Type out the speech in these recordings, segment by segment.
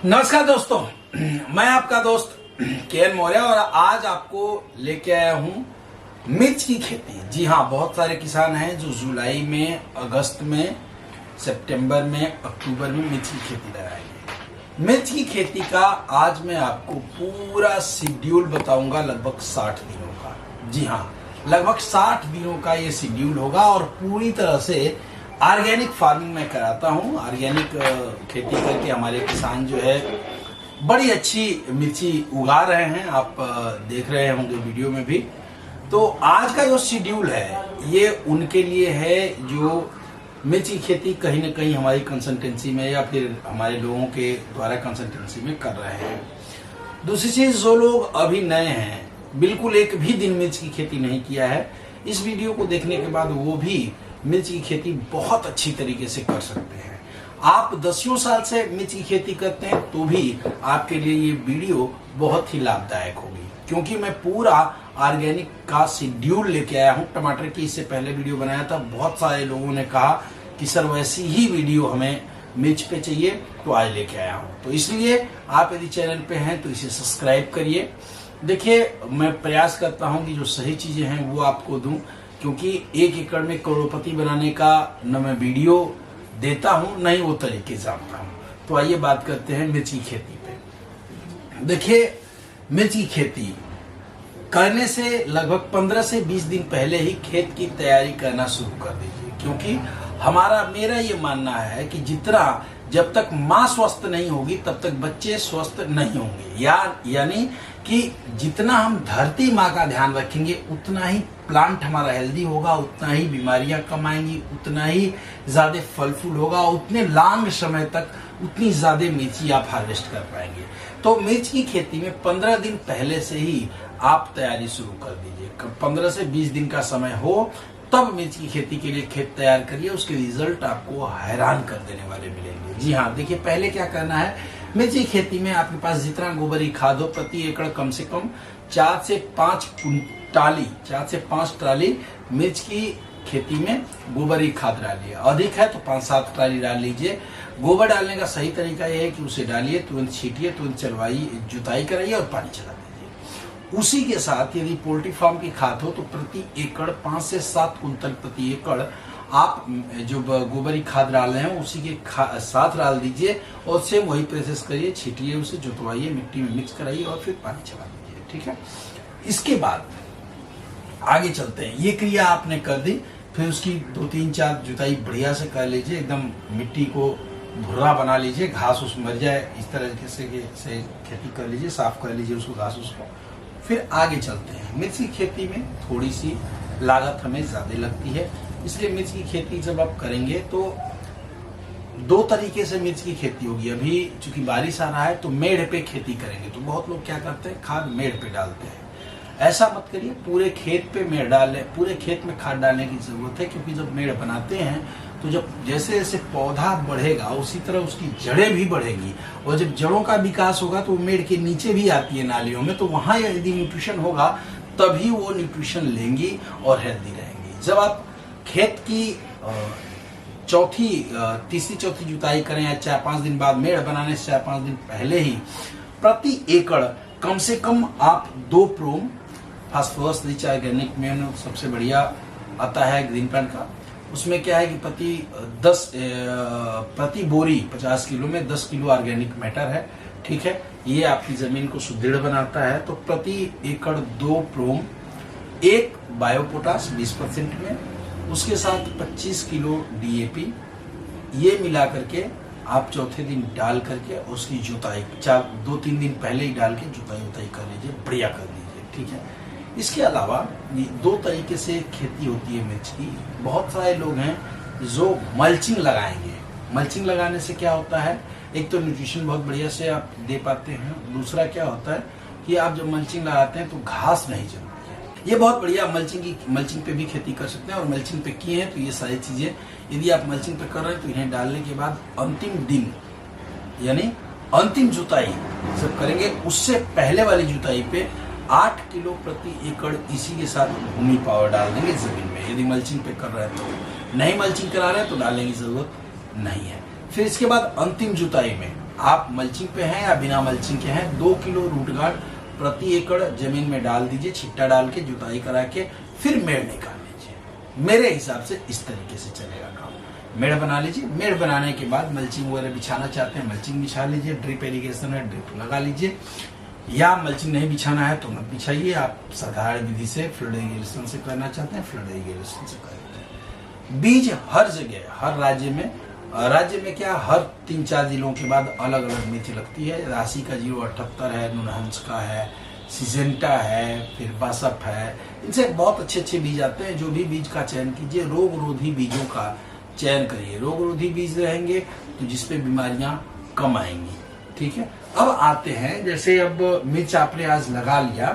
नमस्कार दोस्तों, मैं आपका दोस्त के.एन. मौर्य और आज आपको लेके आया हूँ मिर्च की खेती। जी हाँ, बहुत सारे किसान हैं जो जुलाई में, अगस्त में, सितंबर में, अक्टूबर में मिर्च की खेती लगाएंगे। मिर्च की खेती का आज मैं आपको पूरा शेड्यूल बताऊंगा, लगभग 60 दिनों का। जी हाँ, लगभग 60 दिनों का ये शेड्यूल होगा और पूरी तरह से ऑर्गेनिक फार्मिंग में कराता हूँ। ऑर्गेनिक खेती करके हमारे किसान जो है बड़ी अच्छी मिर्ची उगा रहे हैं, आप देख रहे होंगे वीडियो में भी। तो आज का जो शेड्यूल है ये उनके लिए है जो मिर्ची खेती कहीं ना कहीं हमारी कंसल्टेंसी में या फिर हमारे लोगों के द्वारा कंसल्टेंसी में कर रहे हैं। दूसरी चीज, जो लोग अभी नए हैं, बिल्कुल एक भी दिन मिर्च की खेती नहीं किया है, इस वीडियो को देखने के बाद वो भी मिर्च की खेती बहुत अच्छी तरीके से कर सकते हैं। आप 10 साल से मिर्च की खेती करते हैं तो भी आपके लिए ये वीडियो बहुत ही लाभदायक होगी, क्योंकि मैं पूरा ऑर्गेनिक का शेड्यूल लेके आया हूँ। टमाटर की इससे पहले वीडियो बनाया था, बहुत सारे लोगों ने कहा कि सर वैसी ही वीडियो हमें मिर्च पे चाहिए, तो आज लेके आया हूँ। तो इसलिए आप यदि चैनल पे हैं तो इसे सब्सक्राइब करिए। देखिए, मैं प्रयास करता हूँ कि जो सही चीजें हैं वो आपको दूं, क्योंकि 1 एकड़ में करोड़पति बनाने का न मैं वीडियो देता हूं, नहीं वो तरीके जानता हूं। तो आइए बात करते हैं मिर्च की खेती पे। देखिए, मिर्च की खेती करने से लगभग 15 से 20 दिन पहले ही खेत की तैयारी करना शुरू कर दीजिए, क्योंकि मेरा ये मानना है कि जब तक माँ स्वस्थ नहीं होगी तब तक बच्चे स्वस्थ नहीं होंगे। यानी कि जितना हम धरती माँ का ध्यान रखेंगे उतना ही प्लांट हमारा हेल्दी होगा, उतना ही बीमारियां कम आएंगी, उतना ही ज्यादा फल फूल होगा, उतने लंबे समय तक उतनी ज्यादा मिर्ची आप हार्वेस्ट कर पाएंगे। तो मिर्च की खेती में 15 दिन पहले से ही आप तैयारी शुरू कर दीजिए। 15 से 20 दिन का समय हो तब मिर्च की खेती के लिए खेत तैयार करिए, उसके रिजल्ट आपको हैरान कर देने वाले मिलेंगे। जी हाँ, देखिए, पहले क्या करना है, मिर्च की खेती में आपके पास जितना गोबरी खाद हो, प्रति एकड़ कम से कम 4 से 5 ट्राली मिर्च की खेती में गोबरी खाद डालिए। अधिक है तो 5-7 ट्राली डाल लीजिए। गोबर डालने का सही तरीका यह है कि उसे डालिए, तुरंत छीटिए, तुरंत चलवाइए, जुताई कराइए और पानी चला दीजिए। उसी के साथ यदि पोल्ट्री फार्म की खाद हो तो प्रति एकड़ 5 से 7 कुंतल प्रति एकड़ आप जो गोबरी खाद डाल रहे हैं उसी के साथ डाल दीजिए और सेम वही प्रोसेस करिए, छीटिए, उसे जुतवाइए, मिट्टी में मिक्स कराइए और फिर पानी चला दीजिए। ठीक है, इसके बाद आगे चलते हैं। ये क्रिया आपने कर दी, फिर उसकी 2-3-4 जुताई बढ़िया से कर लीजिए, एकदम मिट्टी को भुर्रा बना लीजिए, घास उस मर जाए, इस तरह से खेती कर लीजिए, साफ कर लीजिए उसको, घास उसको। फिर आगे चलते हैं। मिर्च की खेती में थोड़ी सी लागत हमें ज्यादा लगती है, इसलिए मिर्च की खेती जब आप करेंगे तो 2 तरीके से मिर्च की खेती होगी। अभी चूंकि बारिश आ रहा है तो मेड़ पे खेती करेंगे, तो बहुत लोग क्या करते हैं, खाद मेड़ पे डालते हैं। ऐसा मत करिए, पूरे खेत पे मेड़ डालें। पूरे खेत में खाद डालने की जरूरत है, क्योंकि जब मेड़ बनाते हैं तो जब जैसे जैसे पौधा बढ़ेगा उसी तरह उसकी जड़ें भी बढ़ेंगी, और जब जड़ों का विकास होगा तो मेड़ के नीचे भी आती है नालियों में, तो वहां यदि न्यूट्रिशन होगा तभी वो न्यूट्रिशन लेंगी और हेल्दी रहेंगी। जब आप खेत की तीसरी चौथी जुताई करें या 4-5 दिन बाद, मेड़ बनाने से 4-5 दिन पहले ही प्रति एकड़ कम से कम आप 2 प्रोम फास्फोरस रिच ऑर्गेनिक में सबसे बढ़िया आता है ग्रीन प्लांट का। उसमें क्या है कि प्रति बोरी 50 किलो में 10 किलो ऑर्गेनिक मैटर है। ठीक है, ये आपकी जमीन को सुदृढ़ बनाता है। तो प्रति एकड़ 2 प्रोम, 1 बायोपोटास 20% में, उसके साथ 25 किलो DAP, ये मिला करके आप चौथे दिन डाल करके उसकी जुताई 2-3 दिन पहले ही डाल के जुताई कर लीजिए, बढ़िया कर लीजिए। ठीक है, इसके अलावा 2 तरीके से खेती होती है मिर्च की। बहुत सारे लोग हैं जो मल्चिंग लगाएंगे। मल्चिंग लगाने से क्या होता है, एक तो न्यूट्रिशन बहुत बढ़िया से आप दे पाते हैं, दूसरा क्या होता है कि आप जब मल्चिंग लगाते हैं तो घास नहीं जमती है। ये बहुत बढ़िया मल्चिंग पे भी खेती कर सकते हैं, और मल्चिंग पे किए हैं तो ये सारी चीजें यदि आप मल्चिंग पे कर रहे हैं तो इन्हें डालने के बाद अंतिम दिन यानी अंतिम जुताई जब करेंगे उससे पहले वाली जुताई पे 8 किलो प्रति एकड़ इसी के साथ भूमि पावर डाल देंगे जमीन में, यदि मल्चिंग पे कर रहे हैं तो। नहीं मल्चिंग करा रहे हैं तो डालने की जरूरत नहीं है। फिर इसके बाद अंतिम जुताई में आप मल्चिंग पे हैं या बिना मल्चिंग के हैं, 2 किलो रूट गार्ड प्रति एकड़ जमीन में डाल दीजिए, छिट्टा डाल के जुताई करा के फिर मेड़ निकाल लीजिए। मेरे हिसाब से इस तरीके से चलेगा काम। मेड़ बना लीजिए, मेड़ बनाने के बाद मल्चिंग वगैरह बिछाना चाहते हैं मल्चिंग बिछा लीजिए, ड्रिप इरिगेशन है ड्रिप लगा लीजिए, या मल्चिंग नहीं बिछाना है तो मत बिछाइए, आप साधारण विधि से फ्लड इरिगेशन से करना चाहते हैं फ्लड इरिगेशन से करेंगे। बीज हर जगह, हर राज्य में क्या हर 3-4 जिलों के बाद अलग अलग मिर्च लगती है। राशि का 078 है, नुनहंस का है, सिजेंटा है, फिर बासप है, इनसे बहुत अच्छे अच्छे बीज आते हैं। जो भी बीज का चयन कीजिए, रोग रोधी बीजों का चयन करिए। रोग रोधी बीज रहेंगे तो जिसपे बीमारियां कम आएंगी। ठीक है, अब आते हैं, जैसे अब मिर्च आपने आज लगा लिया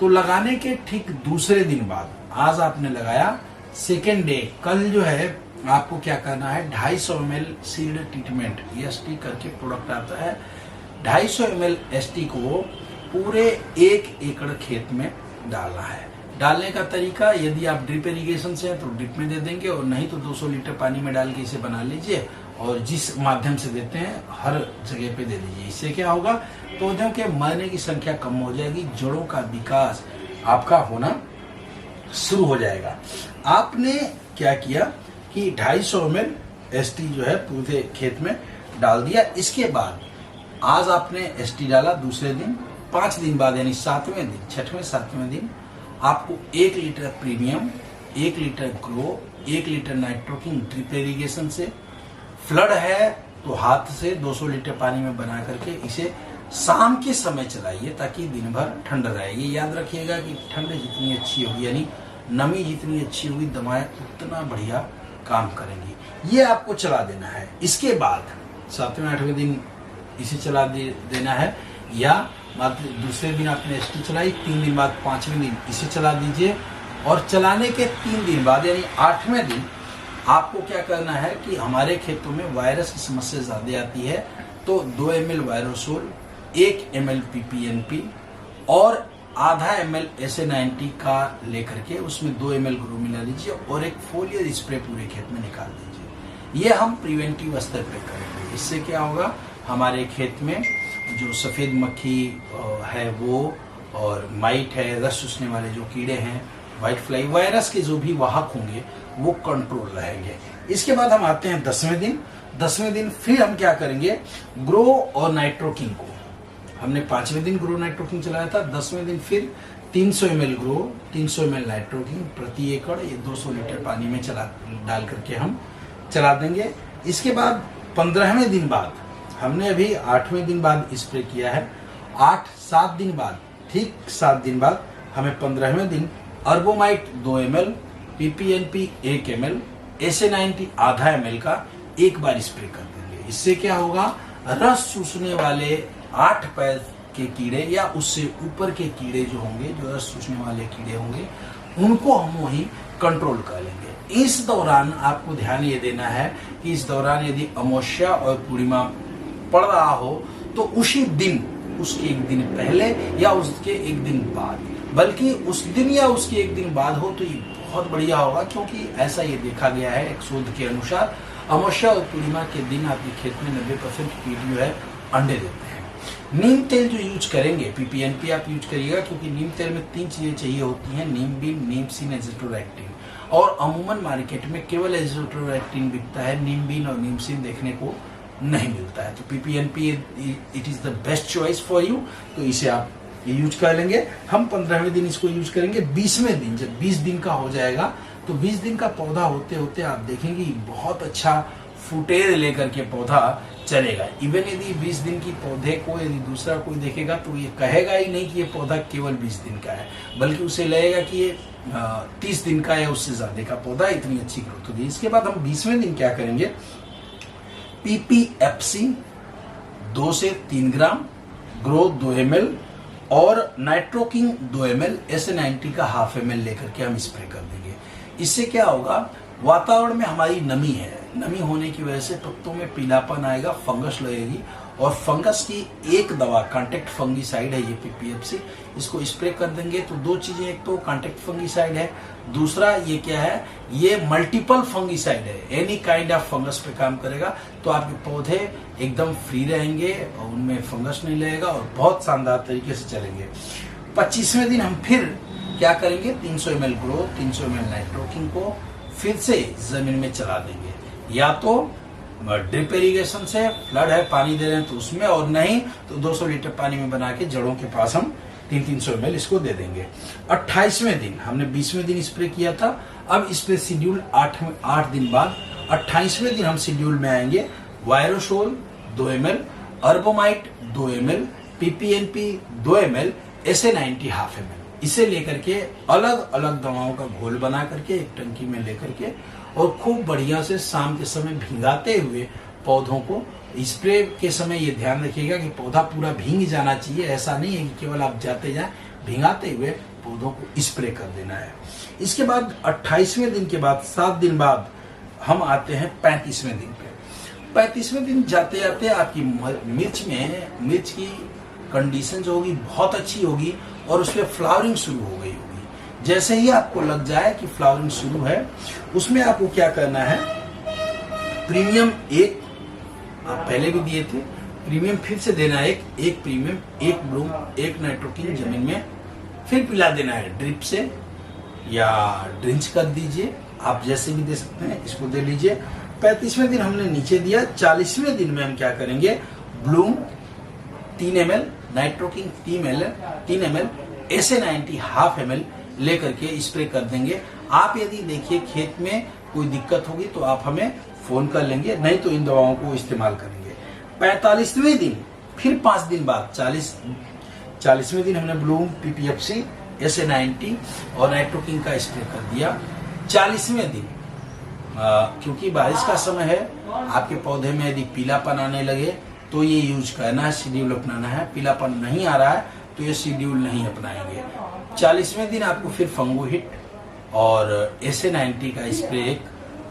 तो लगाने के ठीक दूसरे दिन बाद, आज आपने लगाया सेकेंड डे, कल जो है आपको क्या करना है, 250 ml सीड ट्रीटमेंट EST करके प्रोडक्ट आता है, 250 ml EST को पूरे 1 एकड़ खेत में डालना है। डालने का तरीका, यदि आप ड्रिप इरिगेशन से हैं तो ड्रिप में दे देंगे, और नहीं तो 200 लीटर पानी में डाल के इसे बना लीजिए, और जिस माध्यम से देते हैं हर जगह पे दे दीजिए। इससे क्या होगा, पौधों के मरने की संख्या कम हो जाएगी, जड़ों का विकास आपका होना शुरू हो जाएगा। आपने क्या किया कि 250 ml EST जो है पूरे खेत में डाल दिया। इसके बाद आज आपने EST डाला, दूसरे दिन 5 दिन बाद यानी 7वें दिन, 6वें 7वें दिन आपको 1 लीटर प्रीमियम, 1 लीटर ग्रो, 1 लीटर नाइट्रोकिन ड्रिप इरिगेशन से, फ्लड है तो हाथ से 200 लीटर पानी में बना करके इसे शाम के समय चलाइए ताकि दिन भर ठंड रहे। ये याद रखिएगा कि ठंड जितनी अच्छी होगी यानी नमी जितनी अच्छी होगी, दवाएं उतना बढ़िया काम करेंगी। ये आपको चला देना है। इसके बाद 7वें 8वें दिन इसे चला देना है, या मात्र दूसरे दिन आपने EST चलाई, 3 दिन बाद 5वें दिन इसे चला दीजिए, और चलाने के 3 दिन बाद यानी 8वें दिन आपको क्या करना है कि हमारे खेतों में वायरस की समस्या ज्यादा आती है, तो 2 ml वायरोसोल, 1 ml PPNP और आधा ml SA90 का लेकर के उसमें 2 ml ग्रो मिला लीजिए, और एक फोलियर स्प्रे पूरे खेत में निकाल दीजिए। ये हम प्रिवेंटिव स्तर पे करेंगे। इससे क्या होगा, हमारे खेत में जो सफेद मक्खी है वो, और माइट है, रस चूसने वाले जो कीड़े हैं, व्हाइट फ्लाई, वायरस के जो भी वाहक होंगे वो कंट्रोल रहेंगे। इसके बाद हम आते हैं 10वें दिन। 10वें दिन फिर हम क्या करेंगे, ग्रो और नाइट्रोकिन को, हमने 5वें दिन ग्रो नाइट्रोकिन चलाया था, 10वें दिन फिर 300 ml ग्रो, 300 ml नाइट्रोकिन प्रति एकड़, ये 200 लीटर पानी में डाल करके हम चला देंगे। इसके बाद 15वें दिन बाद, हमने अभी 8वें दिन बाद स्प्रे किया है, 8-7 दिन बाद, ठीक 7 दिन बाद हमें 15वें दिन अर्बोमाइट 2 ml, PPNP 1 ml, SA90 आधा ml का एक बार स्प्रे कर देंगे। इससे क्या होगा, रस चूसने वाले 8 पैर के कीड़े या उससे ऊपर के कीड़े जो होंगे, जो रस चूसने वाले कीड़े होंगे, उनको हम वही कंट्रोल कर लेंगे। इस दौरान आपको ध्यान ये देना है कि इस दौरान यदि अमावस्या और पूर्णिमा पड़ रहा हो तो उसी दिन, उसके एक दिन पहले या उसके एक दिन बाद, बल्कि उस दिन या उसके एक दिन बाद हो तो ये बहुत बढ़िया होगा, क्योंकि ऐसा ये देखा गया है एक शोध के अनुसार, अमावस्या और पूर्णिमा के दिन आपके खेत में 90% कीट जो है अंडे देते हैं। नीम तेल जो यूज करेंगे, PPNP आप यूज करिएगा, क्योंकि नीम तेल में 3 चीजें चाहिए होती हैं, नीम बीन, नीम सीन, एज़ोट्रोएक्टिन, और अमूमन मार्केट में केवल एज़ोट्रोएक्टिन बिकता है, नीम बीन और नीम सीन देखने को नहीं मिलता है। तो PPNP it is the best choice for you, तो इसे आप ये यूज कर लेंगे। हम 15वें दिन इसको यूज करेंगे। 20वें दिन, जब 20 दिन का हो जाएगा तो 20 दिन का पौधा होते होते आप देखेंगे बहुत अच्छा फुटेज लेकर के पौधा चलेगा। इवन यदि 20 दिन की पौधे को यदि दूसरा कोई देखेगा तो ये कहेगा ही नहीं कि ये पौधा केवल 20 दिन का है, बल्कि उसे लगेगा कि ये 30 दिन का या उससे ज्यादा का पौधा, इतनी अच्छी ग्रोथ होगी। इसके बाद हम 20वें दिन क्या करेंगे, PPFC 2 से 3 ग्राम, ग्रो 2 ml और नाइट्रोकिन 2 ml, SA90 का 1/2 ml लेकर के हम स्प्रे कर देंगे। इससे क्या होगा, वातावरण में हमारी नमी है, नमी होने की वजह से पत्तों में पीलापन आएगा, फंगस लगेगी और फंगस की एक दवा कांटेक्ट फंगीसाइड है ये पीपीएफसी, इसको स्प्रे कर देंगे तो दो चीजें, एक तो कांटेक्ट फंगीसाइड है, दूसरा ये क्या है, ये मल्टीपल फंगीसाइड है, एनी काइंड ऑफ फंगस पे काम करेगा। तो आपके पौधे एकदम फ्री रहेंगे और उनमें फंगस नहीं लगेगा और बहुत शानदार तरीके से चलेंगे। 25वें दिन हम फिर क्या करेंगे, 300 ml ग्रोथ 300 ml नाइट्रोकिंग को फिर से जमीन में चला देंगे, या तो ड्रिप इरिगेशन से, फ्लड है पानी दे रहे हैं तो उसमें, और नहीं तो 200 लीटर पानी में बना के जड़ों के पास हम 300 ml इसको दे देंगे। 28वें दिन, हमने 20वें दिन स्प्रे किया था, अब इस पे शेड्यूल 8 दिन बाद 28वें दिन हम शेड्यूल में आएंगे। वायरोसोल 2 ml, अर्बोमाइट 2 ml, पीपीएनपी 2 ml, SA90 half ml, इसे लेकर के अलग अलग दवाओं का घोल बना करके एक टंकी में लेकर के और खूब बढ़िया से शाम के समय भिंगाते हुए पौधों को, स्प्रे के समय ये ध्यान रखिएगा कि पौधा पूरा भींग जाना चाहिए, ऐसा नहीं है कि केवल आप जाते जाएं, भिंगाते हुए पौधों को स्प्रे कर देना है। इसके बाद 28वें दिन के बाद 7 दिन बाद हम आते हैं 35वें दिन पे। 35वें दिन जाते जाते आपकी मिर्च की कंडीशन जो होगी बहुत अच्छी होगी और उसमें फ्लावरिंग शुरू हो गई होगी। जैसे ही आपको लग जाए कि फ्लावरिंग शुरू है, उसमें आपको क्या करना है, प्रीमियम 1 आप पहले भी दिए थे, प्रीमियम फिर से देना है, एक प्रीमियम, एक ब्लूम, एक नाइट्रोकिन जमीन में फिर पिला देना है, ड्रिप से या ड्रिंच कर दीजिए, आप जैसे भी दे सकते हैं, इसको दे लीजिए। 35वें दिन हमने नीचे दिया। 40वें दिन में हम क्या करेंगे, Bloom 3 ml, नाइट्रोकिन 3 ml, SA90 half ml लेकर के स्प्रे कर देंगे। आप यदि देखिए खेत में कोई दिक्कत होगी तो आप हमें फोन कर लेंगे, नहीं तो इन दवाओं को इस्तेमाल करेंगे। 45वें दिन फिर 5 दिन बाद 40वें दिन हमने ब्लूम, पीपीएफसी, SA90 और नाइट्रोकिन का स्प्रे कर दिया। 40वें दिन क्योंकि बारिश का समय है, आपके पौधे में यदि पीलापन आने लगे तो ये यूज करना है, शेड्यूल अपनाना है। पीलापन नहीं आ रहा है तो ये शेड्यूल नहीं अपनाएंगे। 40वें दिन आपको फिर फंगो हिट और SA90 का स्प्रे एक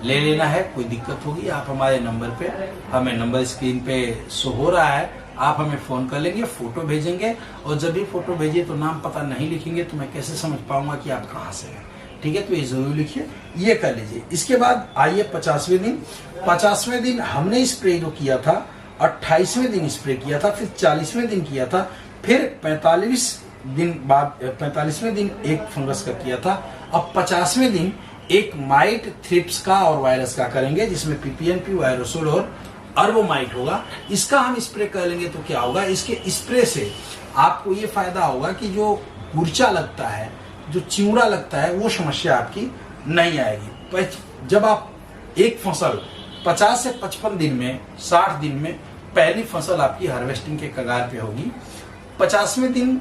ले लेना है। कोई दिक्कत होगी आप हमारे नंबर पे, हमें नंबर स्क्रीन पे शो हो रहा है, आप हमें फोन कर लेंगे, फोटो भेजेंगे, और जब भी फोटो भेजिए तो नाम पता नहीं लिखेंगे तो मैं कैसे समझ पाऊंगा कि आप कहाँ से हैं। ठीक है, तो ये जरूर लिखिए, ये कर लीजिए। इसके बाद आइए 50वें दिन। 50वें दिन हमने स्प्रे जो किया था, 28वें दिन स्प्रे किया था, फिर 40वें दिन किया था, फिर 45वें दिन एक फंगस का किया था। अब 50वें दिन एक माइट, थ्रिप्स का और वायरस का करेंगे, जिसमें पीपीएनपी, वायरोसोल और अर्बोमाइट होगा। इसका हम स्प्रे कर लेंगे तो क्या होगा, इसके स्प्रे से आपको ये फायदा होगा कि जो गुर्चा लगता है, जो चिवड़ा लगता है, वो समस्या आपकी नहीं आएगी। जब आप एक फसल 50 से 55 दिन में, 60 दिन में पहली फसल आपकी हार्वेस्टिंग के कगार पे होगी। 50वें दिन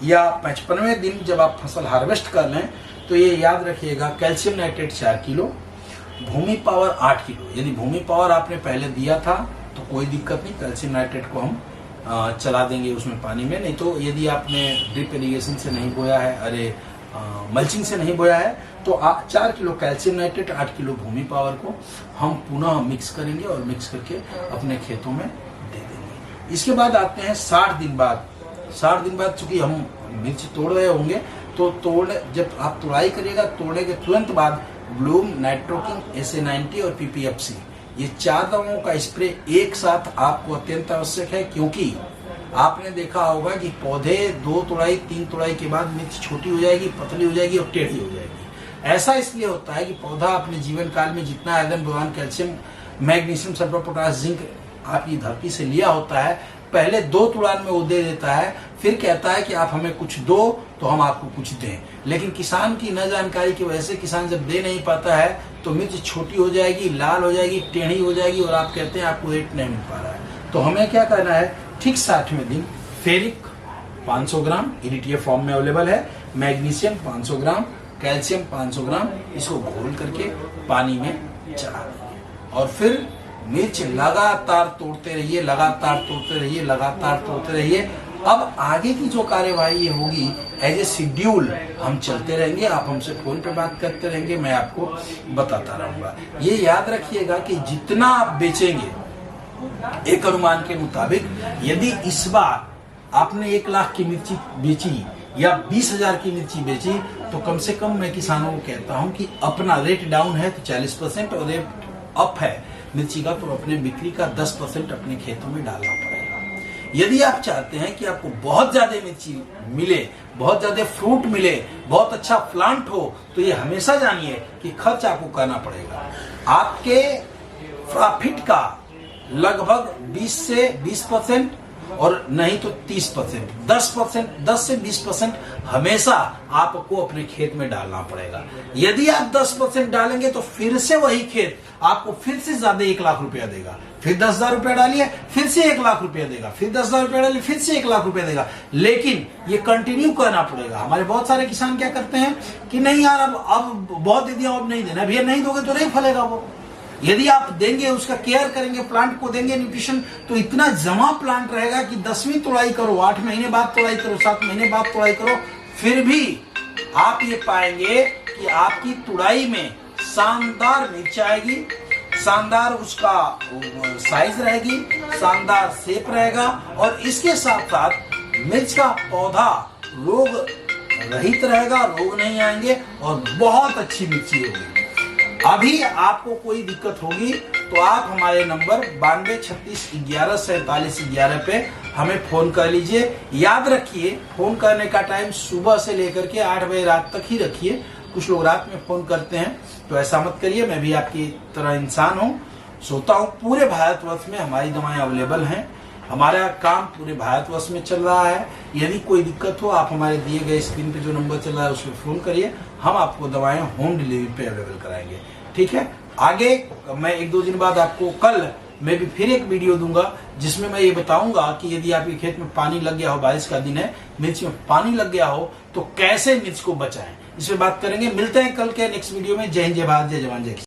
या 55वें दिन जब आप फसल हार्वेस्ट कर लें तो ये याद रखिएगा, कैल्शियम नाइट्रेट 4 किलो, भूमि पावर 8 किलो। यदि भूमि पावर आपने पहले दिया था तो कोई दिक्कत नहीं, कैल्शियम नाइट्रेट को हम चला देंगे उसमें पानी में। नहीं तो यदि आपने ड्रिप इरिगेशन से नहीं बोया है, मल्चिंग से नहीं बोया है, तो 4 किलो कैल्शियम नाइट्रेट, 8 किलो भूमि पावर को हम पुनः मिक्स करेंगे और मिक्स करके अपने खेतों में दे देंगे। इसके बाद आते हैं 60 दिन बाद। 60 दिन बाद चूंकि हम मिर्च तोड़ रहे होंगे तो जब आप तोड़ाई करिएगा, तोड़ने के तुरंत बाद ब्लूम, नाइट्रोकिन, SA90 और पीपीएफसी, ये 4 दवाओं का स्प्रे एक साथ आपको अत्यंत आवश्यक है। क्योंकि आपने देखा होगा कि पौधे 2 तोड़ाई 3 तोड़ाई के बाद मिर्च छोटी हो जाएगी, पतली हो जाएगी और टेढ़ी हो जाएगी। ऐसा इसलिए होता है कि पौधा अपने जीवन काल में जितना iron, boron, calcium, magnesium, sulphur, potash, zinc आपकी धरती से लिया होता है, पहले 2 तुड़ान में वो दे देता है, फिर कहता है कि आप हमें कुछ दो तो हम आपको कुछ दें। लेकिन किसान की न जानकारी की वजह से किसान जब दे नहीं पाता है तो मिर्च छोटी हो जाएगी, लाल हो जाएगी, टेढ़ी हो जाएगी और आप कहते हैं आपको रेट नहीं मिल पा रहा है। तो हमें क्या करना है, ठीक 60वें दिन फेरिक 500 ग्राम इरिटिया फॉर्म में अवेलेबल है, मैग्नीशियम 500 ग्राम, कैल्शियम 500 ग्राम, इसको घोल करके पानी में चला देंगे और फिर मिर्च लगातार तोड़ते रहिए, लगातार तोड़ते रहिए, लगातार तोड़ते रहिए। अब आगे की जो कार्यवाही ये होगी, एज ए शेड्यूल हम चलते रहेंगे, आप हमसे फोन पे बात करते रहेंगे, मैं आपको बताता रहूंगा। ये याद रखिएगा कि जितना आप बेचेंगे एक अनुमान के मुताबिक यदि इस बार आपने 1 लाख की मिर्ची बेची या 20,000 की मिर्ची बेची तो कम से कम मैं किसानों को कहता हूं कि अपना रेट डाउन है तो 40% और रेट अप है मिर्ची का तो अपने बिक्री का 10% अपने खेतों में डालना पड़ेगा। यदि आप चाहते हैं कि आपको बहुत ज्यादा मिर्ची मिले, बहुत ज्यादा फ्रूट मिले, बहुत अच्छा प्लांट हो, तो ये हमेशा जानिए कि खर्च आपको करना पड़ेगा। आपके प्रॉफिट का लगभग 20 से 20% और नहीं तो 30%, 10% से 20% हमेशा आपको अपने खेत में डालना पड़ेगा। यदि आप 10% डालेंगे तो फिर से वही खेत आपको फिर से ज्यादा 1 लाख रुपया देगा, फिर 10,000 रुपया डालिए फिर से 1 लाख रुपया देगा, फिर 10,000 रुपया डालिए फिर से 1 लाख रुपया देगा। लेकिन ये कंटिन्यू करना पड़ेगा। हमारे बहुत सारे किसान क्या करते हैं कि नहीं यार अब बहुत दे दिया, अब नहीं देना, भैया नहीं दोगे तो नहीं फलेगा वो। यदि आप देंगे, उसका केयर करेंगे, प्लांट को देंगे न्यूट्रिशन, तो इतना जमा प्लांट रहेगा कि 10वीं तुड़ाई करो, 8 महीने बाद तुड़ाई करो, 7 महीने बाद तुड़ाई करो, फिर भी आप ये पाएंगे कि आपकी तुड़ाई में शानदार मिर्च आएगी, शानदार उसका साइज रहेगी, शानदार शेप रहेगा और इसके साथ साथ मिर्च का पौधा रोग रहित रहेगा, रोग नहीं आएंगे और बहुत अच्छी मिर्ची होगी। अभी आपको कोई दिक्कत होगी तो आप हमारे नंबर 92 36 11 47 11 पे हमें फोन कर लीजिए। याद रखिए, फोन करने का टाइम सुबह से लेकर के 8 बजे रात तक ही रखिए। कुछ लोग रात में फोन करते हैं तो ऐसा मत करिए, मैं भी आपकी तरह इंसान हूँ, सोता हूँ। पूरे भारतवर्ष में हमारी दवाएं अवेलेबल हैं, हमारा काम पूरे भारतवर्ष में चल रहा है। यदि कोई दिक्कत हो आप हमारे दिए गए स्क्रीन पे जो नंबर चल रहा है उस पर फोन करिए, हम आपको दवाएं होम डिलीवरी पे अवेलेबल कराएंगे। ठीक है, आगे मैं 1-2 दिन बाद आपको कल मैं भी फिर एक वीडियो दूंगा जिसमें मैं ये बताऊंगा कि यदि आपके खेत में पानी लग गया हो, बारिश का दिन है, मिर्च में पानी लग गया हो तो कैसे मिर्च को बचाएं, इस पे बात करेंगे। मिलते हैं कल के नेक्स्ट वीडियो में। जय हिंद, जय भारत, जय जवान, जय किसान।